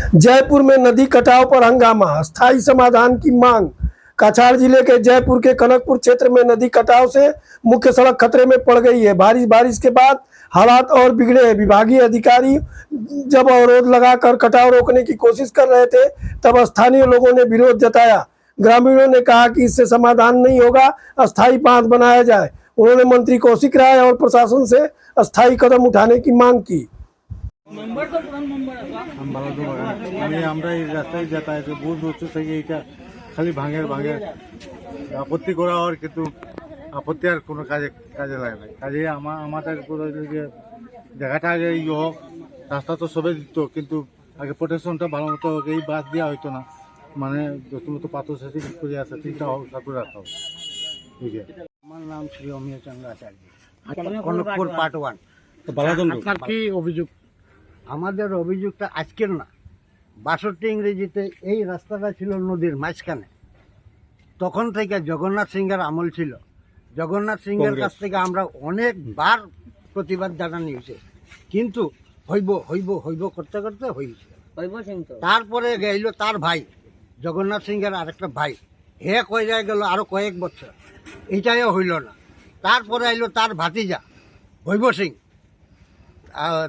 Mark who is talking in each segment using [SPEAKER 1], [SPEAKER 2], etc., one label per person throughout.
[SPEAKER 1] जयपुर में नदी कटाव पर हंगामा, स्थायी समाधान की मांग। काछाड़ जिले के जयपुर के कनकपुर क्षेत्र में नदी कटाव से मुख्य सड़क खतरे में पड़ गई है। बारिश के बाद हालात और बिगड़े हैं। विभागीय अधिकारी जब अवरोध लगाकर कटाव रोकने की कोशिश कर रहे थे, तब स्थानीय लोगों ने विरोध जताया। ग्रामीणों ने कहा कि इससे समाधान नहीं होगा, अस्थायी बांध बनाया जाए। उन्होंने मंत्री कौशिक राय और प्रशासन से अस्थायी कदम उठाने की मांग की।
[SPEAKER 2] আমরা এই রাস্তায় যাতায়াত বহু দূর থেকে এটা খালি ভাঙের আপত্তি করা আর কিন্তু আপত্তি আর কোনো কাজে লাগে না। কাজে আমাদের যে জায়গাটা আগে হোক, রাস্তা তো সবে দিত, কিন্তু আগে প্রোটেকশনটা ভালো মতো হোক, এই বাদ দেওয়া হইতো না। মানে মতো পাথর সাথে করে আছে, তিনটা ঠাকুর রাখা হবে। ঠিক আছে,
[SPEAKER 3] আমার নাম শ্রী অমিয় চন্দ্র আচার্য, কনকপুর পার্ট 1।
[SPEAKER 4] আপনার কি অভিযোগ?
[SPEAKER 3] আমাদের অভিযোগটা আজকের না, 62 ইংরেজিতে এই রাস্তাটা ছিল নদীর মাঝখানে। তখন থেকে জগন্নাথ সিংহের আমল ছিল। জগন্নাথ সিংহের কাছ থেকে আমরা অনেকবার প্রতিবাদ জানানি হয়েছে, কিন্তু হইব করতে করতে হয়েছে। তারপরে গেল তার ভাই জগন্নাথ সিংহের আরেকটা ভাই, হে কয়ে গেল আরো কয়েক বছর, এইটাও হইল না। তারপরে আইলো তার ভাতিজা হৈব সিং,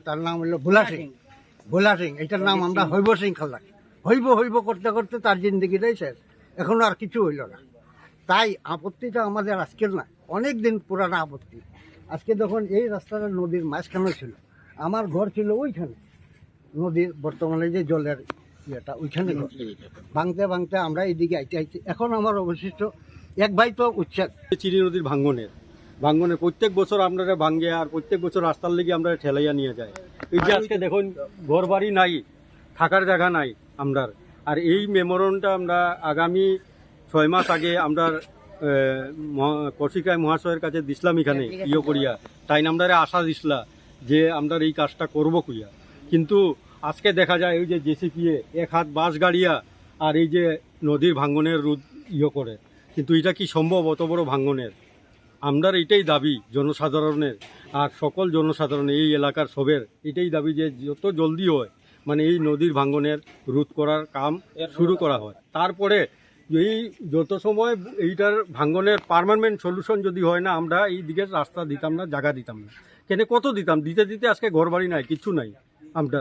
[SPEAKER 3] তার নাম হইল ভোলা সিং, এটার নাম আমরা হৈব সিং খাল্লা। হইব করতে করতে তার জিন্দগিটাই শেষ, এখনো আর কিছু হইল না। তাই আপত্তিটা আমাদের আজকের না, অনেক দিন পুরানা আপত্তি। আজকে যখন এই রাস্তাটা নদীর মাঝখানে ছিল, আমার ঘর ছিল ওইখানে, নদীর বর্তমানে যে জলের ইয়েটা ওইখানে ভাঙতে আমরা এইদিকে আইতে এখন আমার অবশিষ্ট এক ভাই তো উচ্ছেদ।
[SPEAKER 5] চিরি নদীর ভাঙ্গনে প্রত্যেক বছর আপনারা ভাঙ্গে, আর প্রত্যেক বছর রাস্তার লেগে আমরা ঠেলাইয়া নিয়ে যাই। এই যে আজকে দেখুন ঘর বাড়ি নাই, থাকার জায়গা নাই আমরার। আর এই মেমোরেন্ডটা আমরা আগামী 6 মাস আগে আমরা কৌশিকায় মহাশয়ের কাছে দিছিলাম, এখানে করিয়া তাই আমরা আশা দিছিলা যে আমরা এই কাজটা করব কইয়া। কিন্তু আজকে দেখা যায় ওই যে জেসিপিএ এক হাত বাস গাড়িয়া আর এই যে নদীর ভাঙ্গনের রোধ করে। কিন্তু এটা কি সম্ভব অত বড় ভাঙ্গনের? আমরা এটাই দাবি জনসাধারণের, আর সকল জনসাধারণের এই এলাকার সবের এটাই দাবি যে যত জলদি হয় মানে এই নদীর ভাঙ্গনের রোধ করার কাম শুরু করা হয়। তারপরে এই যত সময় এইটার ভাঙ্গনের পার্মানেন্ট সলিউশন যদি হয় না, আমরা এই দিকে রাস্তা দিতাম না, জায়গা দিতাম না। কেন কত দিতাম, দিতে আজকে ঘর বাড়ি নাই, কিছু নাই আমরা।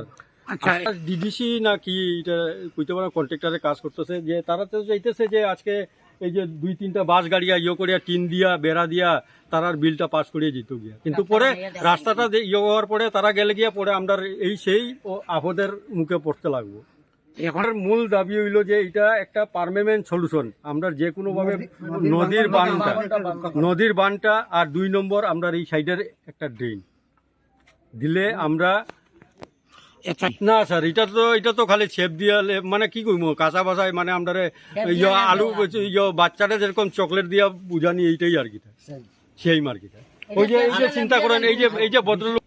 [SPEAKER 5] আচ্ছা, ডিডিসি না কি এটা কইতে পারা কন্ট্রাক্টরে কাজ করতেছে, যে তারা তো চাইতেছে যে আজকে এই যে 2-3টা বাস গাড়িয়া করিয়া টিন দিয়া বেড়া দিয়া তারার বিলটা পাস করিয়ে যেত গিয়া। কিন্তু পরে রাস্তাটা হওয়ার পরে তারা গেলে গিয়া পরে আমরা এই সেই আপদের মুখে পড়তে লাগবো। এখন মূল দাবি হইল যে এটা একটা পার্মানেন্ট সলিউশন। আমরা যে কোনো ভাবে নদীর বানটা আর 2 নম্বর আমরা এই সাইডের একটা ড্রেন দিলে আমরা না স্যার, এটা তো খালি ছেপ দিয়া মানে কি কইম কাঁচা বাসায় মানে আমরা আলু বাচ্চারা যেরকম চকলেট দিয়া বুঝানি, এইটাই আর কি সেই মার্কেটে। ওই যে চিন্তা করেন এই যে ভদ্রলোক